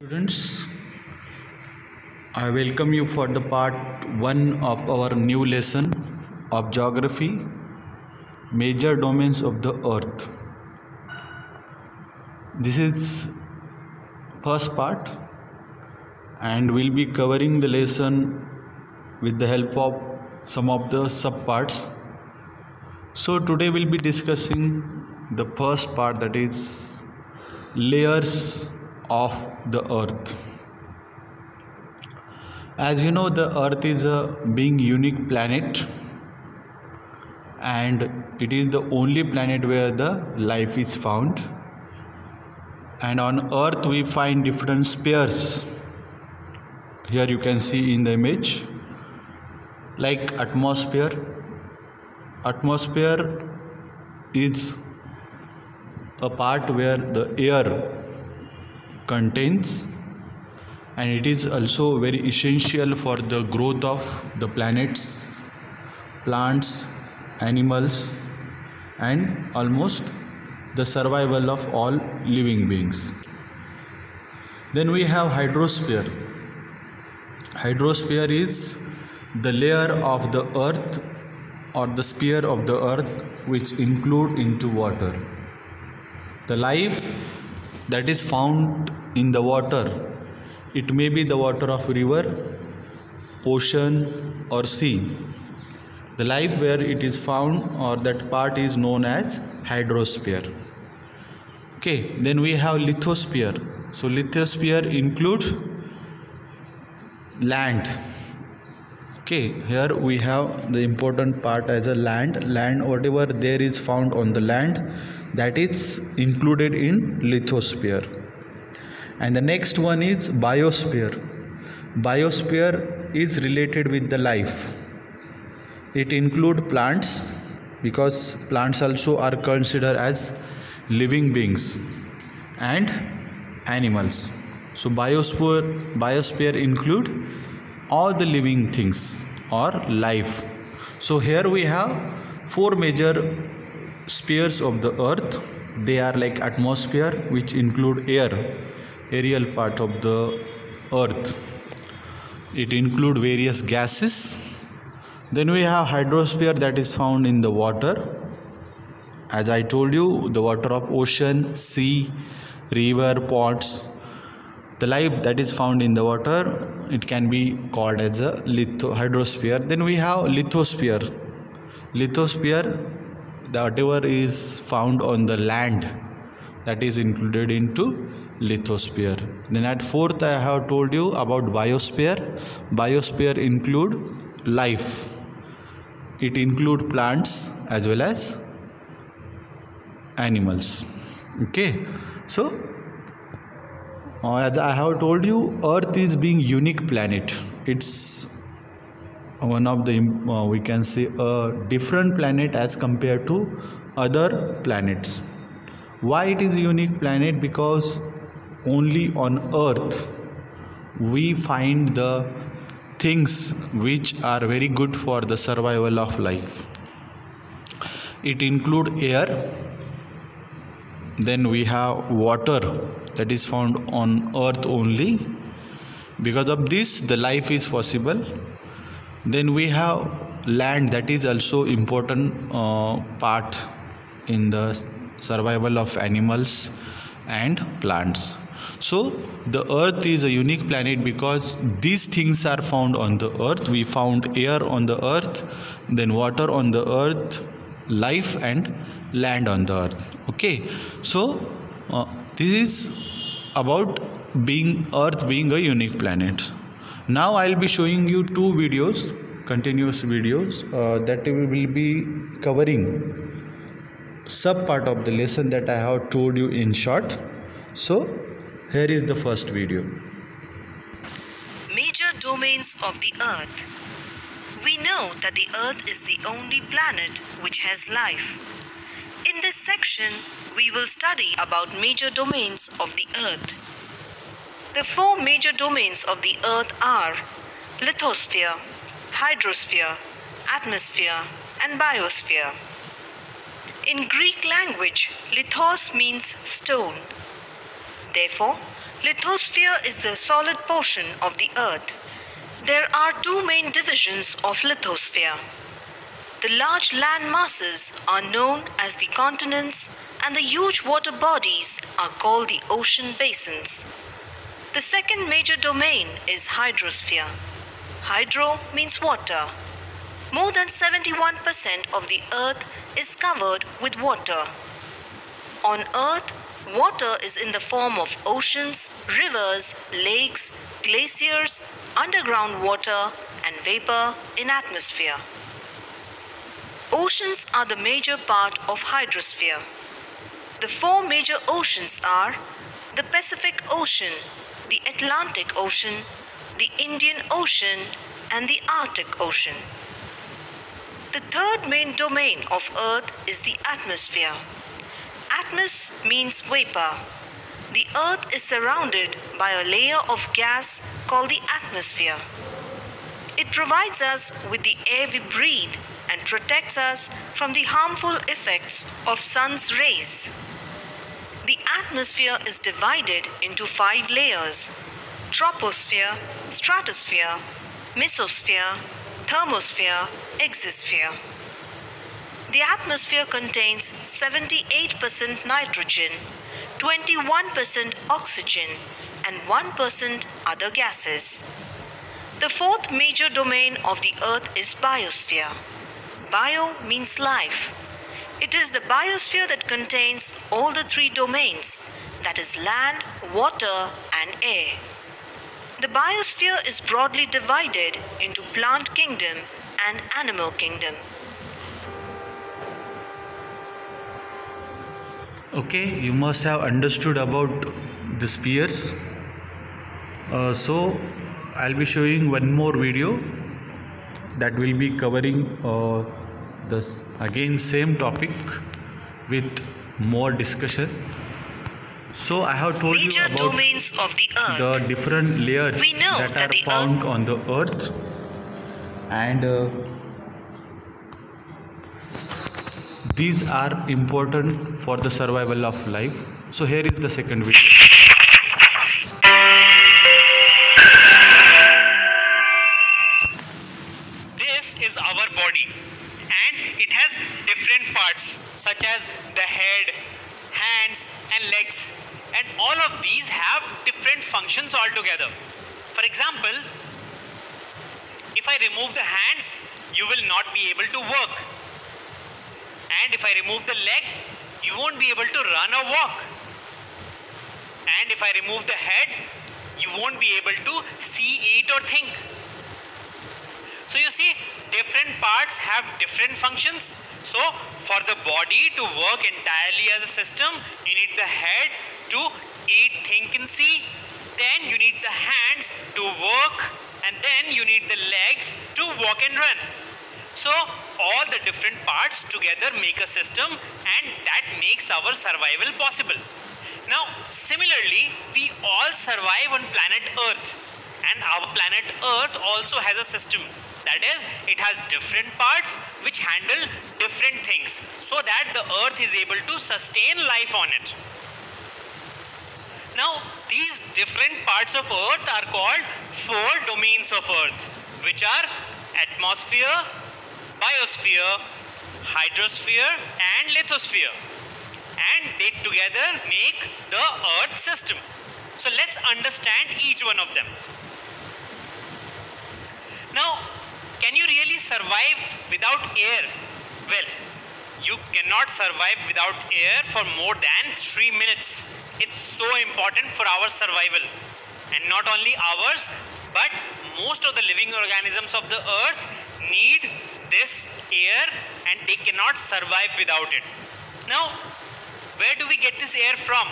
Students, I welcome you for the part 1 of our new lesson of geography, major domains of the earth. This is first part and we'll be covering the lesson with the help of some of the subparts. So today we'll be discussing the first part, that is layers of the earth. As you know, the earth is a being unique planet, and it is the only planet where the life is found. And on earth we find different spheres. Here you can see in the image, like atmosphere. Atmosphere is a part where the air contains, and it is also very essential for the growth of the planets, plants, animals, and almost the survival of all living beings. Then we have hydrosphere. Hydrosphere is the layer of the earth or the sphere of the earth which include into water. The life that is found in the water, it may be the water of river, ocean or sea. The life where it is found, or that part, is known as hydrosphere. Okay, then we have lithosphere. So lithosphere includes land. Okay, here we have the important part as a land. Whatever there is found on the land, that is included in lithosphere. And the next one is biosphere. Biosphere is related with the life. It includes plants, because plants also are considered as living beings, and animals. So biosphere include all the living things or life. So here we have 4 major spheres of the earth. They are like atmosphere, which include aerial part of the earth. It include various gases. Then we have hydrosphere, that is found in the water. As I told you, the water of ocean, sea, river, ponds. The life that is found in the water, it can be called as a hydrosphere. Then we have lithosphere. Lithosphere, whatever is found on the land, that is included into lithosphere. Then at 4th, I have told you about biosphere. Biosphere include life. It include plants as well as animals. Okay, so as I have told you, earth is being unique planet. It's one of the we can say a different planet as compared to other planets. Why it is a unique planet? Because only on earth we find the things which are very good for the survival of life. It include air. Then we have water, that is found on earth only. Because of this, the life is possible. Then we have land, that is also important part in the survival of animals and plants. So the earth is a unique planet because these things are found on the earth. We found air on the earth, then water on the earth, life and land on the earth. Okay, so this is about earth being a unique planet. Now I'll be showing you 2 videos, continuous videos, that will be covering sub part of the lesson that I have told you in short. So here is the first video. Major domains of the earth. We know that the earth is the only planet which has life. In this section, we will study about major domains of the earth. The 4 major domains of the earth are lithosphere, hydrosphere, atmosphere, and biosphere. In Greek language, lithos means stone. Therefore, Lithosphere is the solid portion of the Earth. There are two main divisions of lithosphere. The large land masses are known as the continents, and the huge water bodies are called the ocean basins. The second major domain is hydrosphere. Hydro means water. More than 71% of the Earth is covered with water. On Earth, water is in the form of oceans, rivers, lakes, glaciers, underground water, and vapor in atmosphere. Oceans are the major part of hydrosphere. The four major oceans are the Pacific Ocean, the Atlantic Ocean, the Indian Ocean, and the Arctic Ocean. The third main domain of Earth is the atmosphere. Atmos means vapor. The Earth is surrounded by a layer of gas called the atmosphere. It provides us with the air we breathe and protects us from the harmful effects of sun's rays. The atmosphere is divided into 5 layers: troposphere, stratosphere, mesosphere, thermosphere, exosphere. The atmosphere contains 78% nitrogen, 21% oxygen, and 1% other gases. The fourth major domain of the Earth is biosphere. Bio means life. It is the biosphere that contains all the 3 domains, that is land, water, and air. The biosphere is broadly divided into plant kingdom and animal kingdom. Okay, you must have understood about the spheres. So I'll be showing one more video that will be covering this again same topic with more discussion. So I have told Major you about domains of the Earth. the different layers We know that that are the found on the Earth, and these are important for the survival of life. So here is the second video. This is our body, and it has different parts such as the head, hands, and legs, and all of these have different functions altogether. For example, if I remove the hands, you will not be able to work. And if I remove the leg, you won't be able to run or walk. And if I remove the head, you won't be able to see, eat, or think. So you see, different parts have different functions. So for the body to work entirely as a system, you need the head to eat, think, and see. Then you need the hands to work, and then you need the legs to walk and run. So all the different parts together make a system, and that makes our survival possible. Now similarly, we all survive on planet Earth, and our planet Earth also has a system. That is, it has different parts which handle different things so that the Earth is able to sustain life on it. Now these different parts of Earth are called 4 domains of Earth, which are atmosphere, biosphere, hydrosphere, and lithosphere, and they together make the Earth system. So let's understand each one of them. Now, can you really survive without air? Well, you cannot survive without air for more than 3 minutes. It's so important for our survival, and not only ours, but most of the living organisms of the Earth need this air, and they cannot survive without it. Now, where do we get this air from?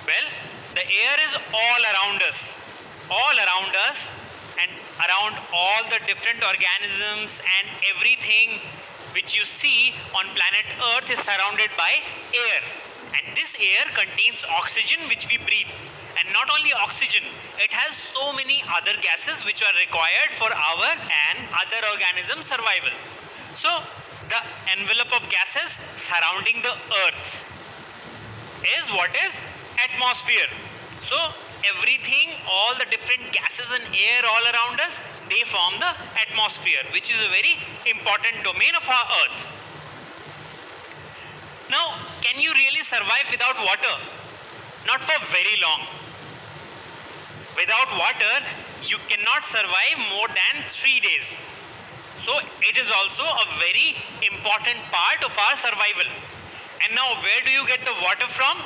Well, the air is all around us, and around all the different organisms, and everything which you see on planet Earth is surrounded by air. And this air contains oxygen, which we breathe. And not only oxygen, it has so many other gases which are required for our and other organism survival. So the envelope of gases surrounding the Earth is what is atmosphere. So everything, all the different gases and air all around us, they form the atmosphere, which is a very important domain of our Earth. Now, can you really survive without water? Not for very long. Without water, you cannot survive more than 3 days. So, it is also a very important part of our survival. And now, where do you get the water from?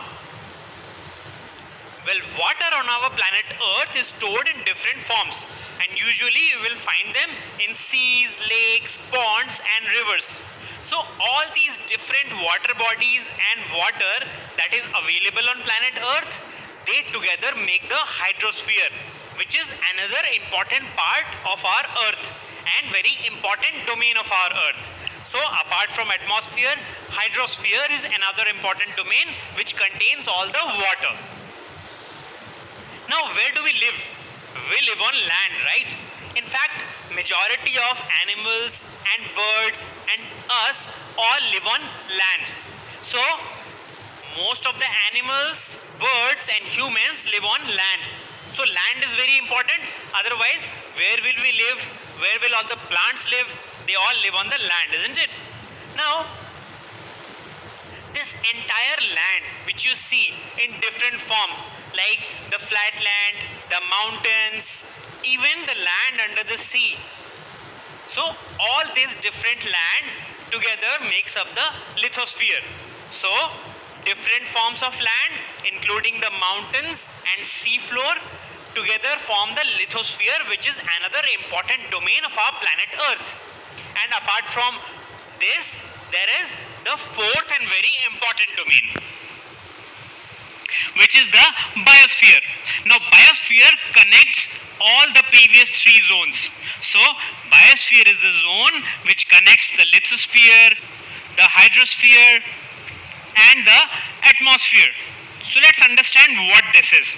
Well, water on our planet Earth is stored in different forms, and usually you will find them in seas, lakes, ponds and rivers. So all these different water bodies and water that is available on planet Earth, they together make the hydrosphere, which is another important part of our Earth and very important domain of our Earth. So apart from atmosphere, hydrosphere is another important domain which contains all the water. Now, where do we live? We live on land, right? In fact, majority of animals and birds and us all live on land. So, most of the animals, birds and humans live on land. So, land is very important. Otherwise, where will we live? Where will all the plants live? They all live on the land, isn't it? Now, this entire land which you see in different forms, like the flat land, the mountains, even the land under the sea. So all these different land together makes up the lithosphere. So different forms of land, including the mountains and sea floor, together form the lithosphere, which is another important domain of our planet Earth. And apart from this, there is the fourth and very important domain, which is the biosphere. Now, biosphere connects all the previous three zones. So, biosphere is the zone which connects the lithosphere, the hydrosphere, and the atmosphere. So, let's understand what this is.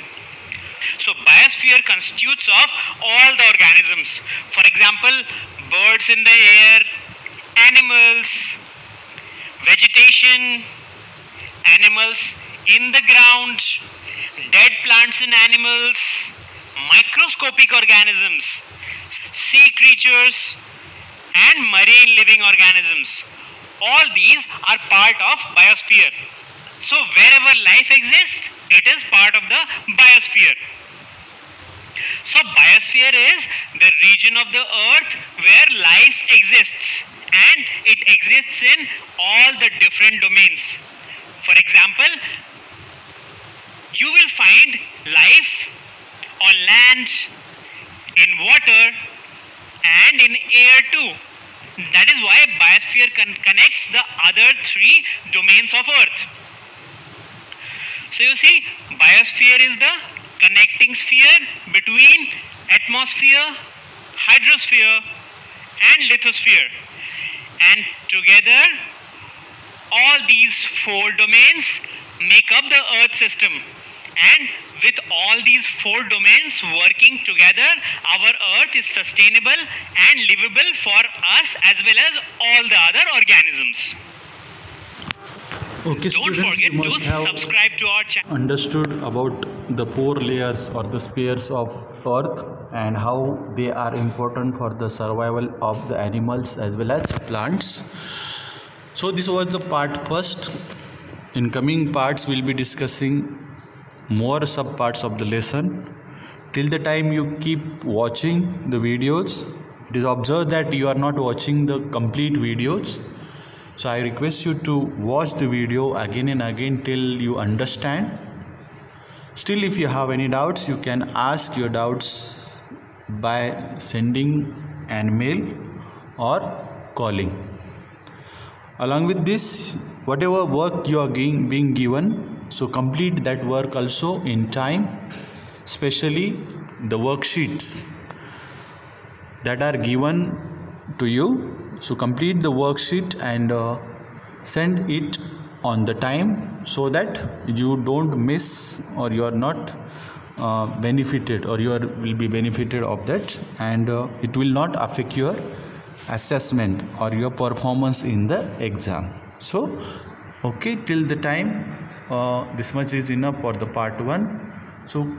So, biosphere constitutes of all the organisms. For example, birds in the air, animals, vegetation, animals in the ground, dead plants and animals, microscopic organisms, sea creatures and marine living organisms. All these are part of biosphere. So wherever life exists, it is part of the biosphere. So biosphere is the region of the earth where life exists, and it exists in all the different domains. For example, you will find life on land, in water and in air too. That is why biosphere connects the other three domains of earth. So you see, biosphere is the connecting sphere between atmosphere, hydrosphere and lithosphere. And together, all these four domains make up the Earth system. And with all these four domains working together, our Earth is sustainable and livable for us as well as all the other organisms. Okay, Don't forget to subscribe to our channel. Understood about the pore layers or the spheres of Earth and how they are important for the survival of the animals as well as plants. So this was the part first. In coming parts we'll be discussing more sub parts of the lesson. Till the time you keep watching the videos, it is observed that you are not watching the complete videos. So I request you to watch the video again and again till you understand. Still, if you have any doubts, you can ask your doubts by sending an mail or calling. Along with this, whatever work you are being given, so complete that work also in time, especially the worksheets that are given to you. So complete the worksheet and send it on the time so that you don't miss or you are not benefited, or you will be benefited of that, and it will not affect your assessment or your performance in the exam. So okay, till the time this much is enough for the part 1. So